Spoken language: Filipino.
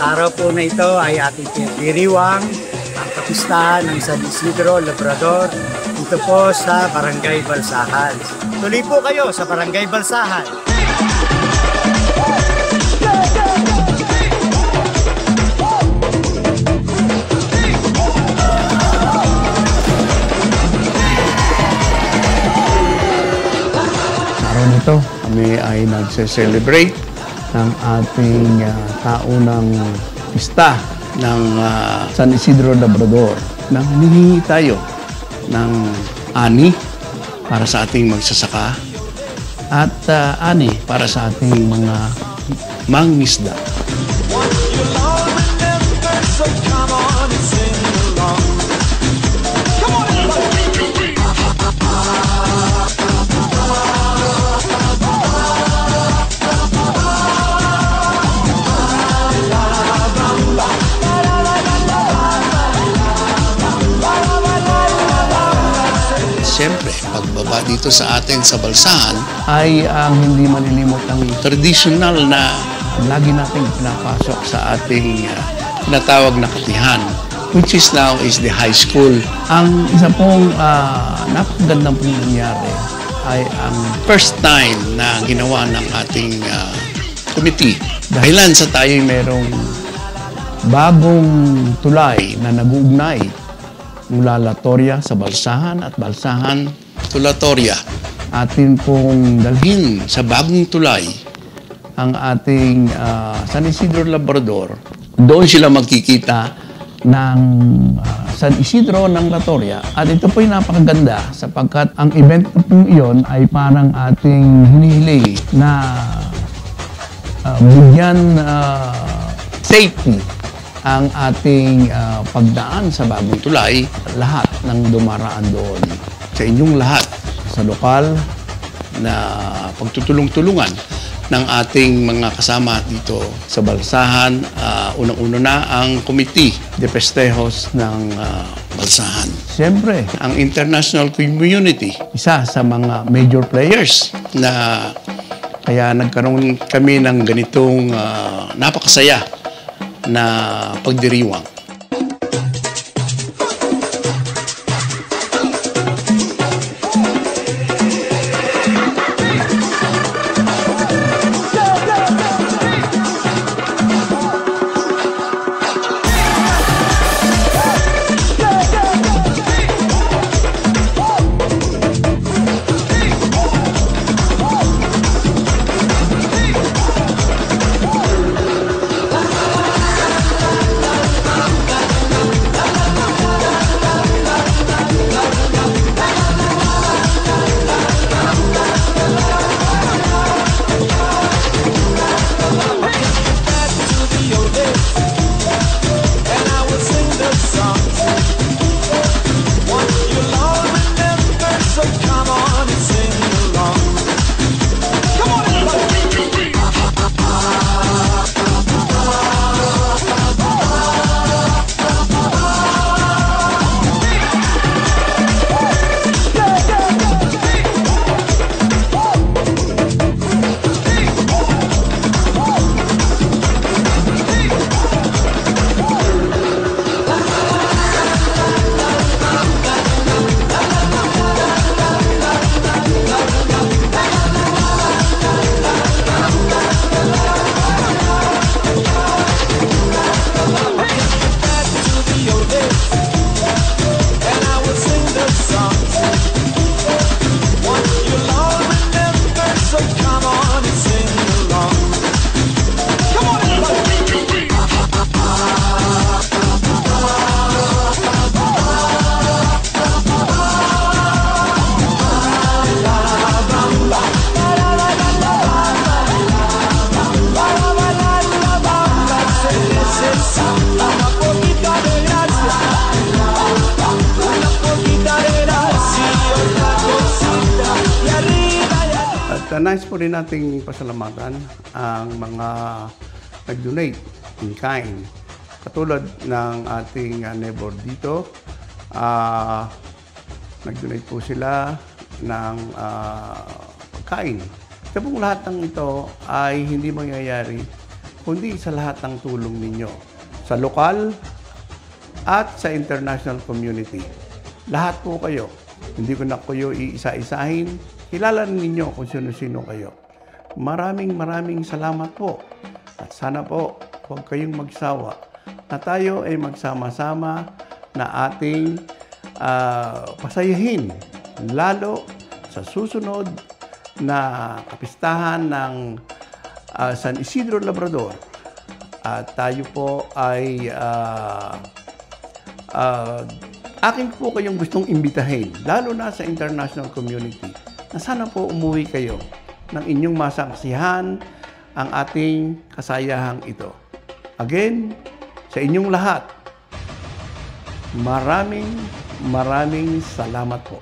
Sa araw po na ito ay ating pinagdiriwang ang kapistahan ng San Isidro Labrador dito po sa Barangay Balsahan. Tuloy po kayo sa Barangay Balsahan. Araw nito, kami ay nagse-celebrate ng ating taunang pista ng San Isidro Labrador. Nang hinihingi tayo ng ani para sa ating magsasaka at ani para sa ating mga mangingisda. Siyempre, pagbaba dito sa atin sa Balsahan ay ang hindi malilimot ang traditional na lagi nating pinapasok sa ating tinatawag na katihan, which is now is the high school. Ang isa pong napakagandang pong nangyari ay ang first time na ginawa ng ating committee. Dahilan sa tayo'y merong bagong tulay na nag-uugnay mula Latoria sa Balsahan at Balsahan to Latoria. Atin pong dalhin sa bagong tulay ang ating San Isidro Labrador. Doon sila magkikita ng San Isidro ng Latoria. At ito po'y napakaganda sapagkat ang event po iyon ay parang ating hinihiling na bigyan safety ang ating pagdaan sa bagong tulay, lahat ng dumaraan doon. Sa inyong lahat, sa lokal na pagtutulong-tulungan ng ating mga kasama dito sa Balsahan, unang-una na ang Committee de Festejos ng Balsahan. Siyempre, ang international community, isa sa mga major players na kaya nagkaroon kami ng ganitong napakasaya na pagdiriwang. Nais po rin nating pasalamatan ang mga nag-donate in kind. Katulad ng ating neighbor dito, nag-donate po sila ng pagkain. Ito pong lahat ng ito ay hindi mangyayari kundi sa lahat ng tulong ninyo sa lokal at sa international community. Lahat po kayo. Hindi ko na kayo iisa-isahin. Kilala ninyo kung sino-sino kayo. Maraming salamat po. At sana po, huwag kayong magsawa na tayo ay magsama-sama na ating pasayahin lalo sa susunod na kapistahan ng San Isidro Labrador. At tayo po ay akin po kayong gustong imbitahin, lalo na sa international community, na sana po umuwi kayo ng inyong masaksihan ang ating kasayahang ito. Again, sa inyong lahat, maraming salamat po.